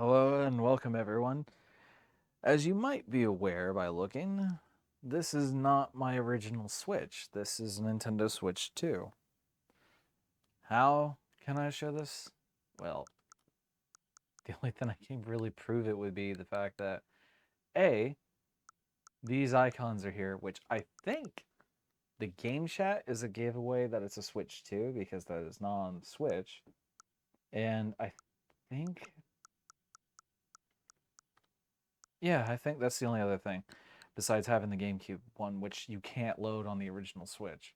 Hello and welcome everyone. As you might be aware by looking, this is not my original Switch. This is Nintendo Switch 2. How can I show this? Well, the only thing I can really prove it would be the fact that A, these icons are here, which I think the game chat is a giveaway that it's a Switch 2 because that is not on the Switch. And I think I think that's the only other thing, besides having the GameCube one, which you can't load on the original Switch.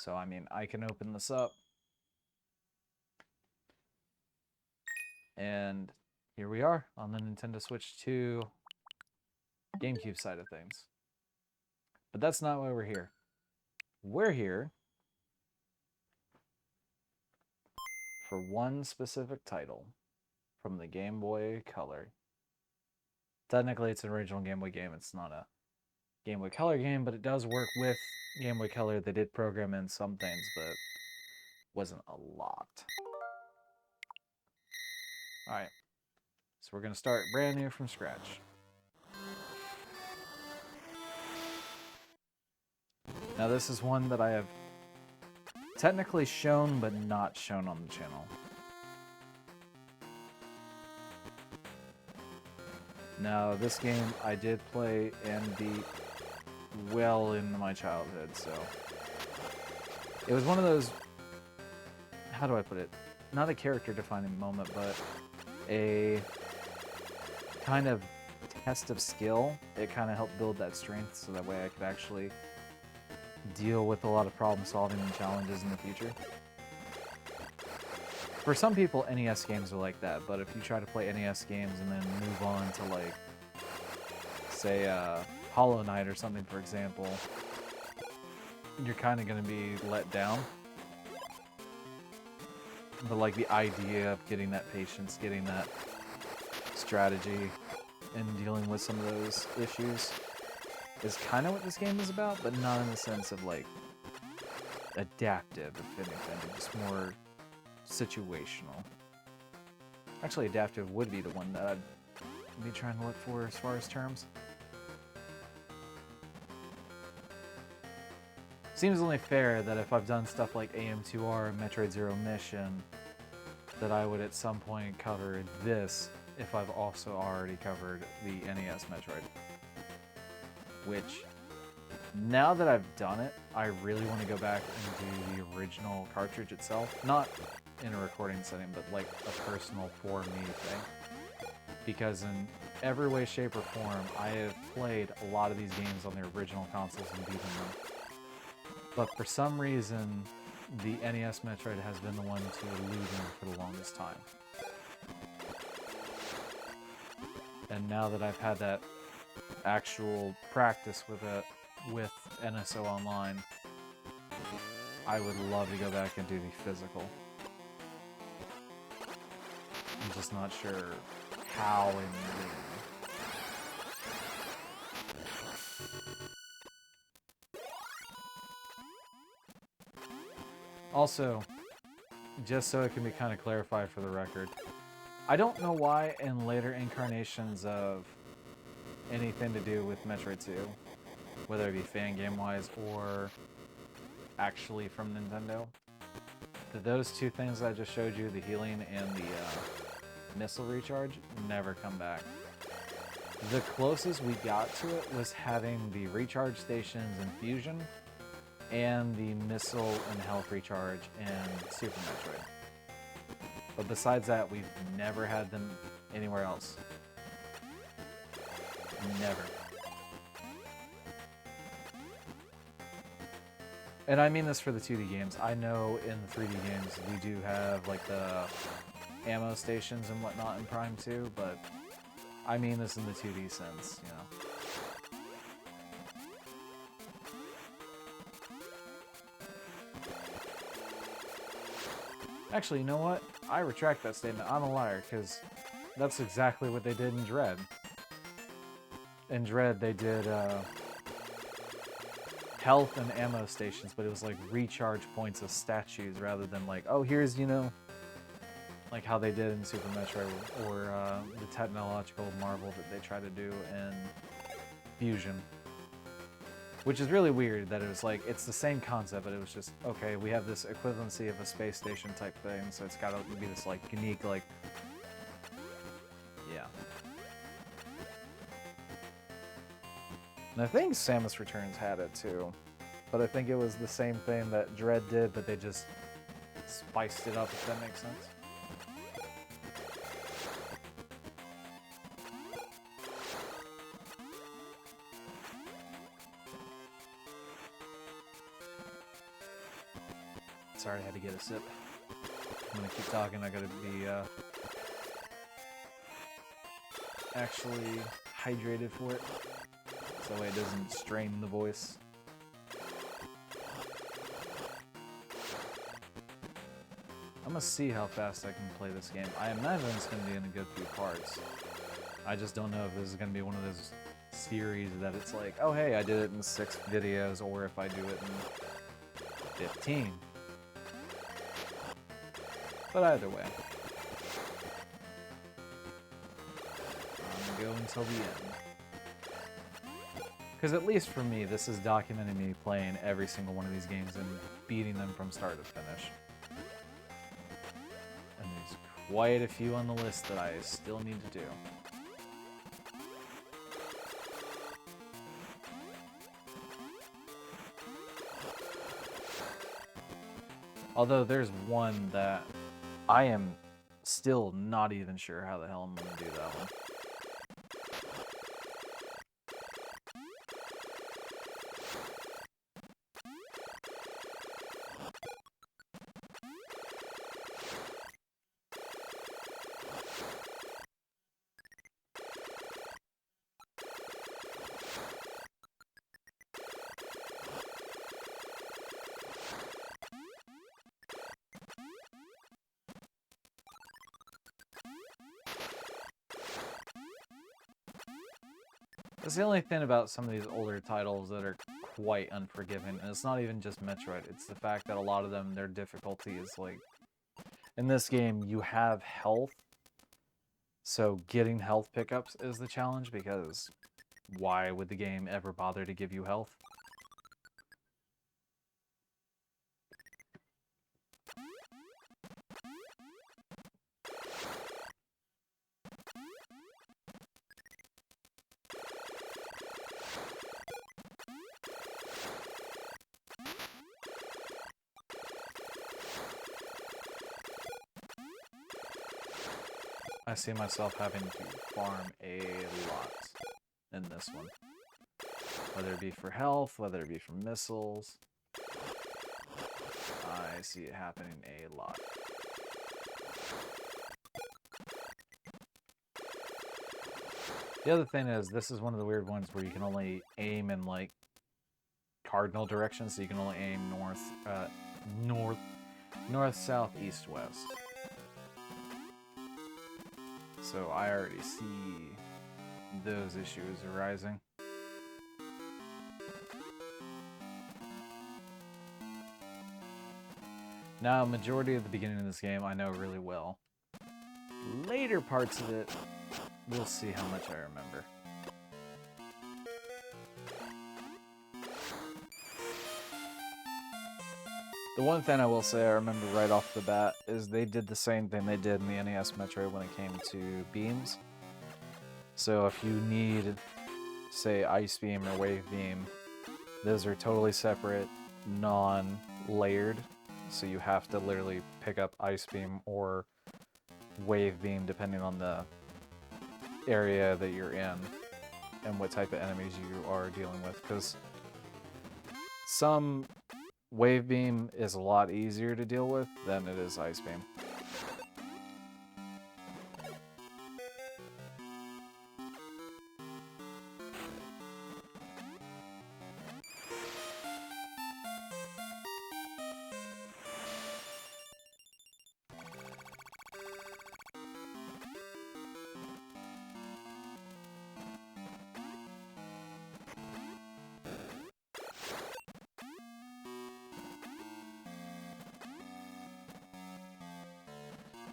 So, I mean, I can open this up, and here we are on the Nintendo Switch 2 GameCube side of things. But that's not why we're here. We're here for one specific title from the Game Boy Color. Technically, it's an original Game Boy game. It's not a Game Boy Color game, but it does work with Game Boy Color. They did program in some things, but wasn't a lot. Alright, so we're going to start brand new from scratch. Now this is one that I have technically shown, but not shown on the channel. Now this game I did play and beat well into my childhood, so it was one of those, how do I put it, not a character defining moment, but a kind of test of skill. It kind of helped build that strength so that way I could actually deal with a lot of problem solving and challenges in the future. For some people, NES games are like that, but if you try to play NES games and then move on to, like, say, Hollow Knight or something, for example, you're kind of going to be let down. But, like, the idea of getting that patience, getting that strategy, and dealing with some of those issues is kind of what this game is about, but not in the sense of, like, adaptive, if anything, just more situational. Actually, adaptive would be the one that I'd be trying to look for as far as terms. Seems only fair that if I've done stuff like AM2R and Metroid Zero Mission, that I would at some point cover this if I've also already covered the NES Metroid. Which, now that I've done it, I really want to go back and do the original cartridge itself. Not in a recording setting, but like a personal for me thing. Because in every way, shape, or form, I have played a lot of these games on their original consoles and beaten them. But for some reason, the NES Metroid has been the one to elude me for the longest time. And now that I've had that actual practice with it, with NSO Online, I would love to go back and do the physical. I'm just not sure how and when. Also, just so it can be kind of clarified for the record, I don't know why in later incarnations of anything to do with Metroid 2, whether it be fan game wise or actually from Nintendo, that those two things I just showed you, the healing and the missile recharge, never come back. The closest we got to it was having the recharge stations in Fusion and the missile and health recharge in Super Metroid. But besides that, we've never had them anywhere else. Never. And I mean this for the 2D games. I know in the 3D games we do have like the ammo stations and whatnot in Prime 2, but I mean this in the 2D sense, you know. Actually, you know what? I retract that statement. I'm a liar, because that's exactly what they did in Dread. In Dread, they did health and ammo stations, but it was like recharge points of statues rather than like, oh, here's, you know, like how they did in Super Metroid, or the technological marvel that they try to do in Fusion. Which is really weird that it was like, it's the same concept, but it was just, okay, we have this equivalency of a space station type thing, so it's gotta be this like unique, like, yeah. And I think Samus Returns had it too, but I think it was the same thing that Dread did, but they just spiced it up, if that makes sense. Sorry, I had to get a sip. I'm gonna keep talking, I gotta be actually hydrated for it, so that way it doesn't strain the voice. I'm gonna see how fast I can play this game. I imagine it's gonna be in a good few parts. I just don't know if this is gonna be one of those series that it's like, oh hey, I did it in 6 videos, or if I do it in 15. But either way, I'm gonna go until the end. Because at least for me, this is documenting me playing every single one of these games and beating them from start to finish. And there's quite a few on the list that I still need to do. Although there's one that I am still not even sure how the hell I'm going to do that one. That's the only thing about some of these older titles that are quite unforgiving, and it's not even just Metroid, it's the fact that a lot of them, their difficulty is like, in this game you have health, so getting health pickups is the challenge, because why would the game ever bother to give you health? I see myself having to farm a lot in this one. Whether it be for health, whether it be for missiles. I see it happening a lot. The other thing is, this is one of the weird ones where you can only aim in, like, cardinal directions, so you can only aim north, south, east, west. So I already see those issues arising. Now, majority of the beginning of this game I know really well. Later parts of it, we'll see how much I remember. The one thing I will say I remember right off the bat is they did the same thing they did in the NES Metroid when it came to beams. So if you need, say, Ice Beam or Wave Beam, those are totally separate, non-layered. So you have to literally pick up Ice Beam or Wave Beam depending on the area that you're in and what type of enemies you are dealing with. Because some Wave Beam is a lot easier to deal with than it is Ice Beam.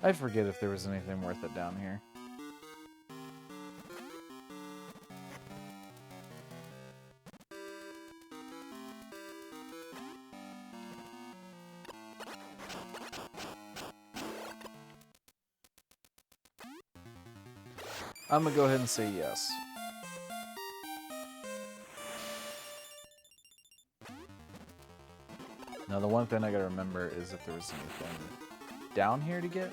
I forget if there was anything worth it down here. I'm gonna go ahead and say yes. Now the one thing I gotta remember is if there was anything down here to get.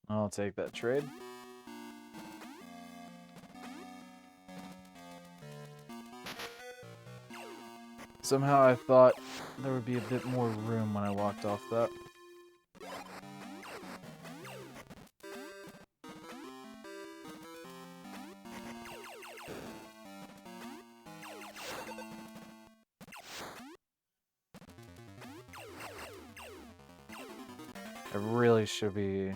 I'll take that trade. Somehow I thought there would be a bit more room when I walked off that. I really should be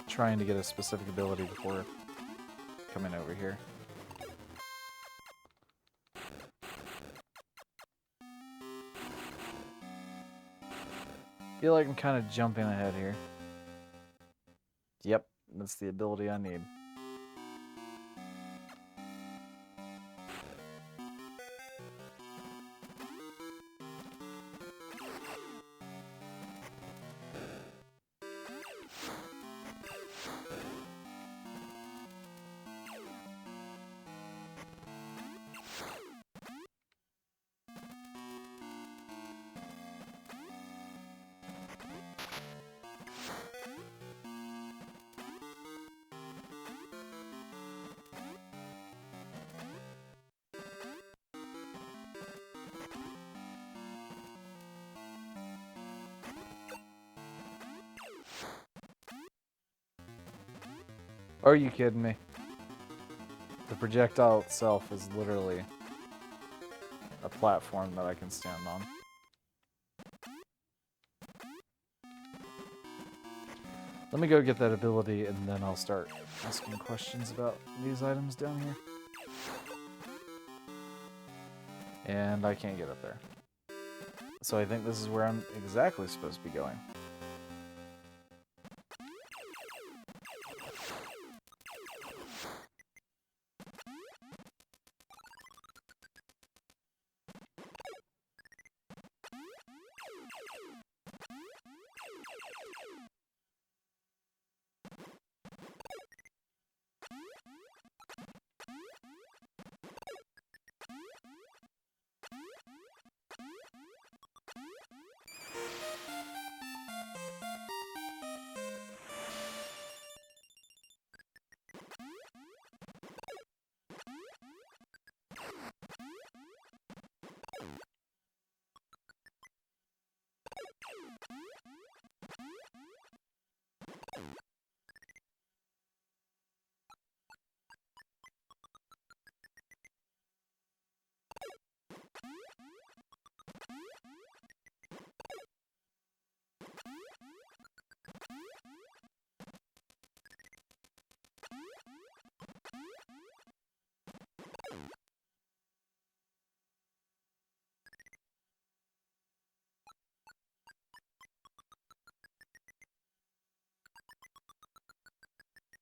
trying to get a specific ability before coming over here. I feel like I'm kind of jumping ahead here. Yep, that's the ability I need. Are you kidding me? The projectile itself is literally a platform that I can stand on. Let me go get that ability and then I'll start asking questions about these items down here. And I can't get up there. So I think this is where I'm exactly supposed to be going.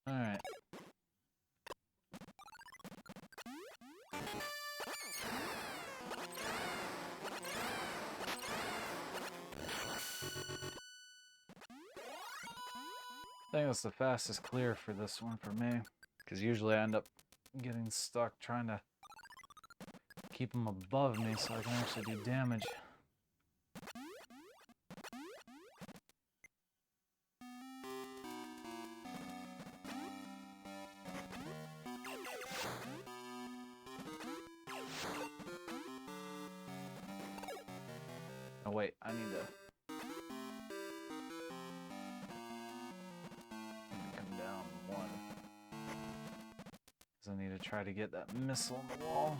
Alright. I think that's the fastest clear for this one for me. Because usually I end up getting stuck trying to keep them above me so I can actually do damage. Oh wait, I need to come down one. Because I need to try to get that missile on the wall.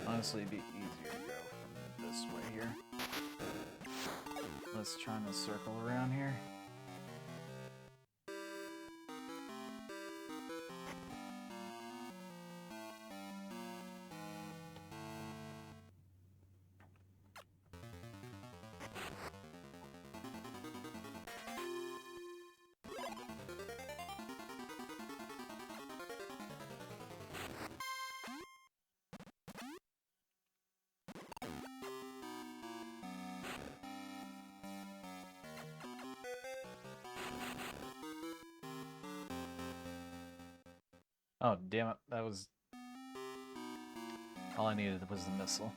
Honestly, it'd be easier to go from this way here. Let's try and circle around here. Oh, damn it. That was... all I needed was the missile.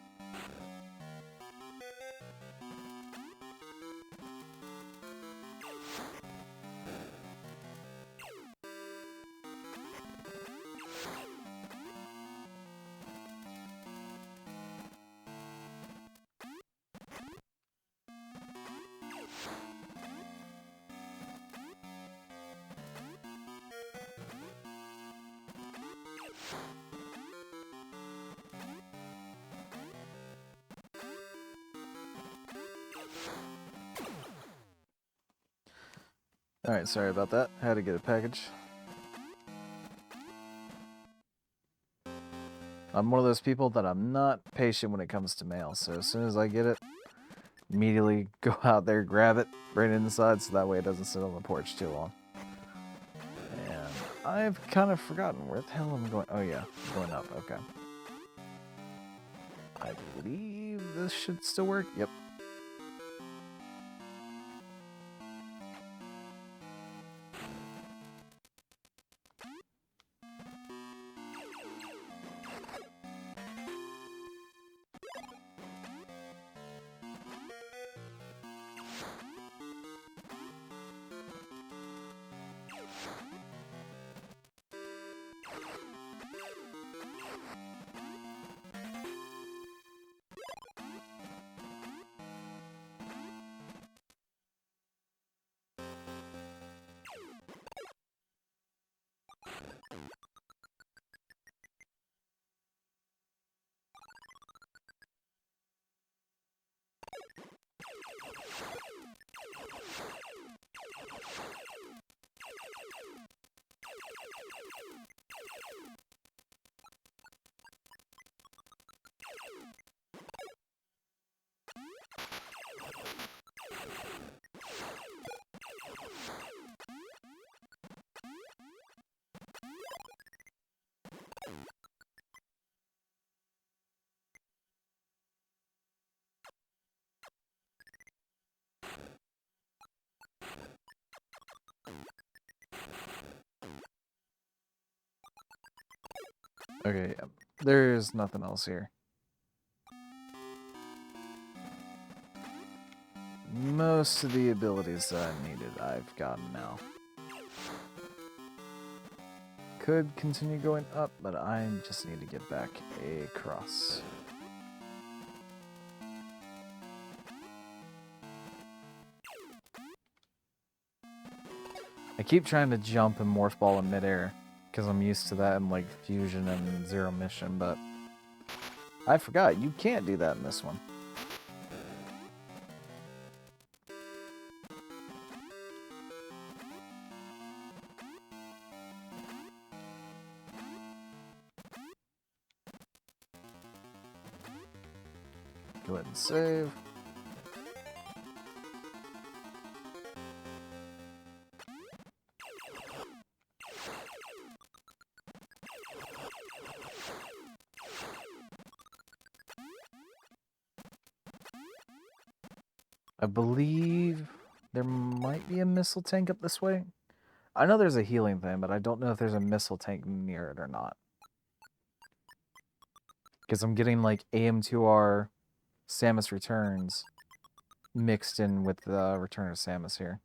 Alright, sorry about that. Had to get a package. I'm one of those people that I'm not patient when it comes to mail, so as soon as I get it, immediately go out there, grab it, bring it inside, so that way it doesn't sit on the porch too long. And I've kind of forgotten where the hell am I going. Oh yeah, going up, okay. I believe this should still work. Yep. Okay, yeah. There's nothing else here. Most of the abilities that I needed, I've gotten now. Could continue going up, but I just need to get back across. I keep trying to jump and morph ball in midair, because I'm used to that in like Fusion and Zero Mission, but I forgot, you can't do that in this one. Go ahead and save. I believe there might be a missile tank up this way. I know there's a healing thing, but I don't know if there's a missile tank near it or not. Because I'm getting like AM2R Samus Returns mixed in with the Return of Samus here.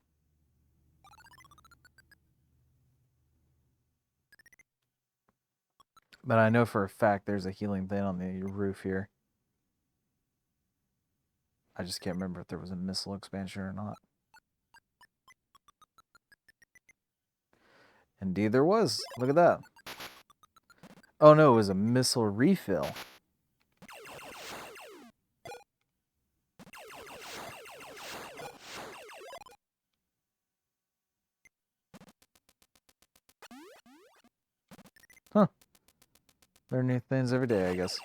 But I know for a fact there's a healing thing on the roof here. I just can't remember if there was a missile expansion or not. Indeed there was. Look at that. Oh no, it was a missile refill. Huh. Learn new things every day, I guess.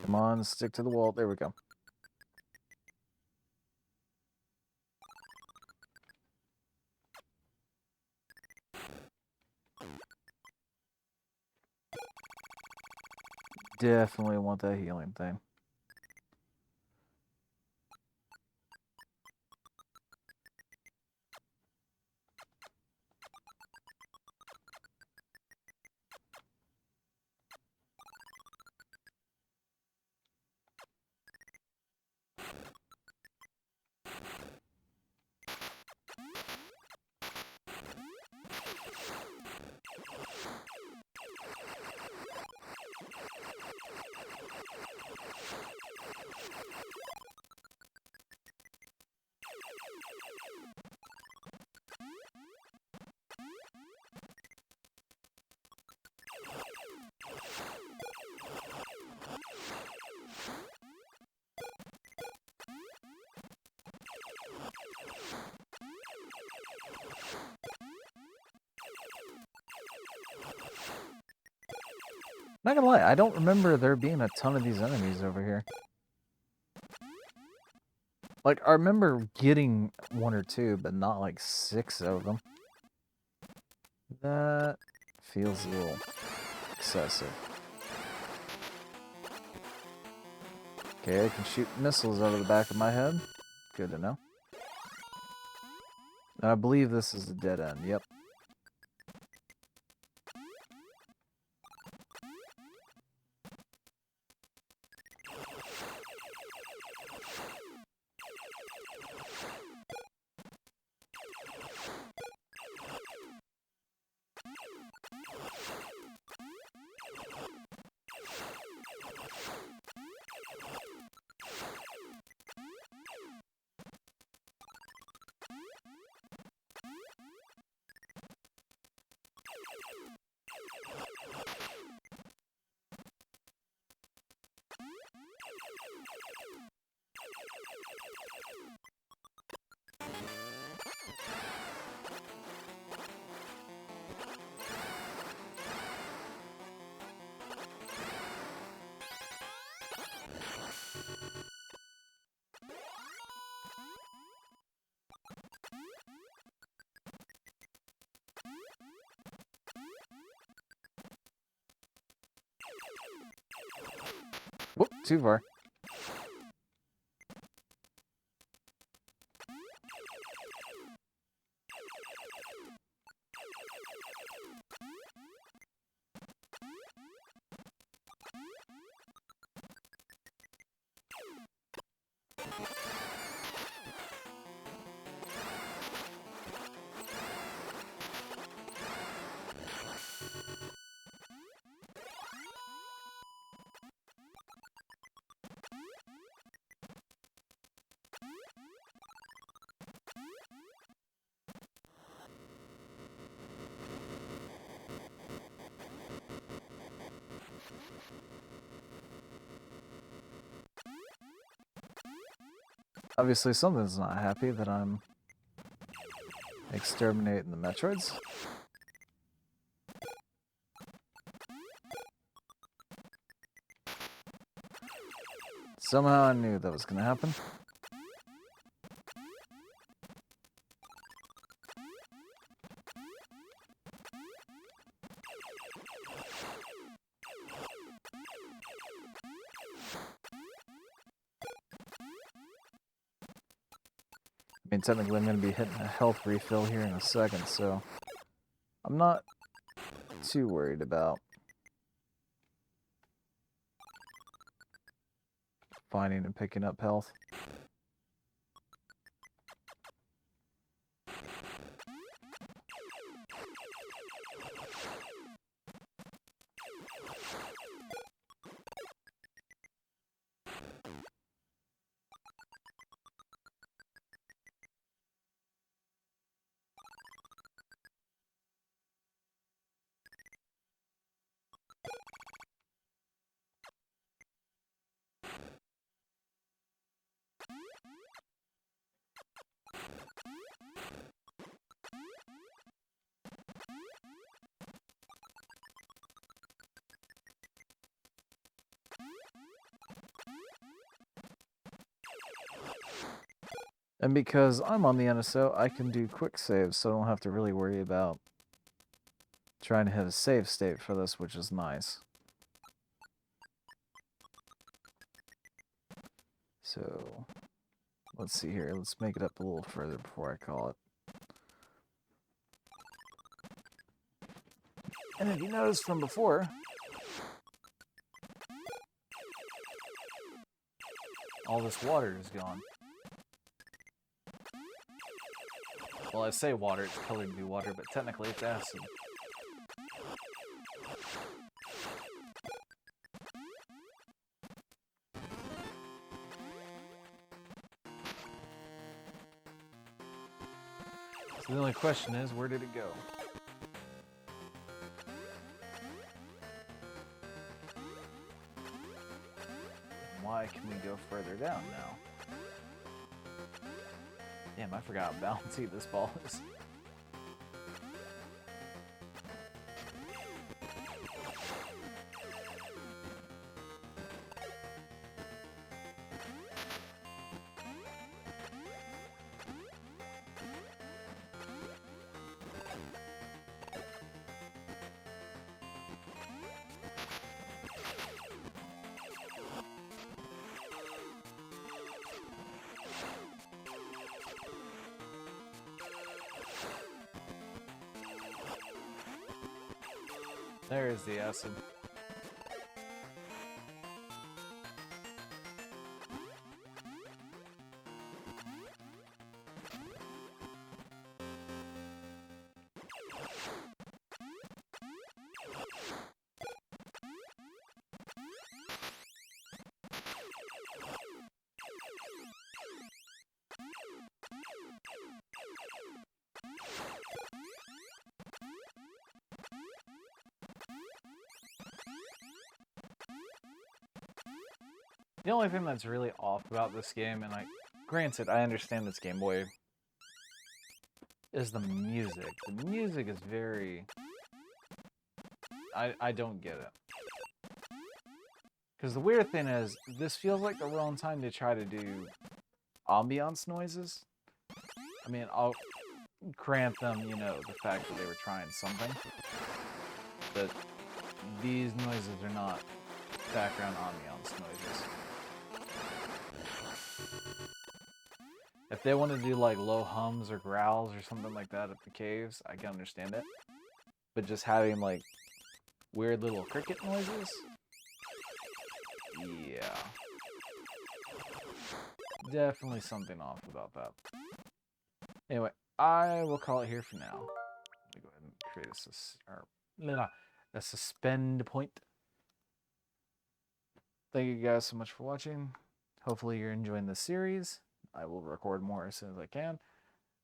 Come on, stick to the wall. There we go. Definitely want that healing thing. Not gonna lie, I don't remember there being a ton of these enemies over here. Like, I remember getting 1 or 2, but not like 6 of them. That feels a little excessive. Okay, I can shoot missiles out of the back of my head. Good to know. And I believe this is a dead end, yep. Whoop, too far. Obviously, something's not happy that I'm exterminating the Metroids. Somehow I knew that was going to happen. I mean, technically I'm going to be hitting a health refill here in a second, so I'm not too worried about finding and picking up health. And because I'm on the NSO, I can do quick saves, so I don't have to really worry about trying to hit a save state for this, which is nice. So, let's see here. Let's make it up a little further before I call it. And if you noticed from before, all this water is gone. Well, I say water, it's colored to be water, but technically it's acid. So the only question is, where did it go? Why can we go further down now? Damn, I forgot how bouncy this ball is. There is the acid. The only thing that's really off about this game, and granted, I understand it's Game Boy, is the music. The music is very... I don't get it. Because the weird thing is, this feels like the wrong time to try to do ambiance noises. I mean, I'll grant them, you know, the fact that they were trying something. But these noises are not background ambiance noises. If they want to do like low hums or growls or something like that at the caves, I can understand it. But just having like weird little cricket noises? Yeah. Definitely something off about that. Anyway, I will call it here for now. Let me go ahead and create a suspend point. Thank you guys so much for watching. Hopefully you're enjoying this series. I will record more as soon as I can.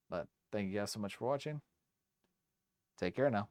But thank you guys so much for watching. Take care now.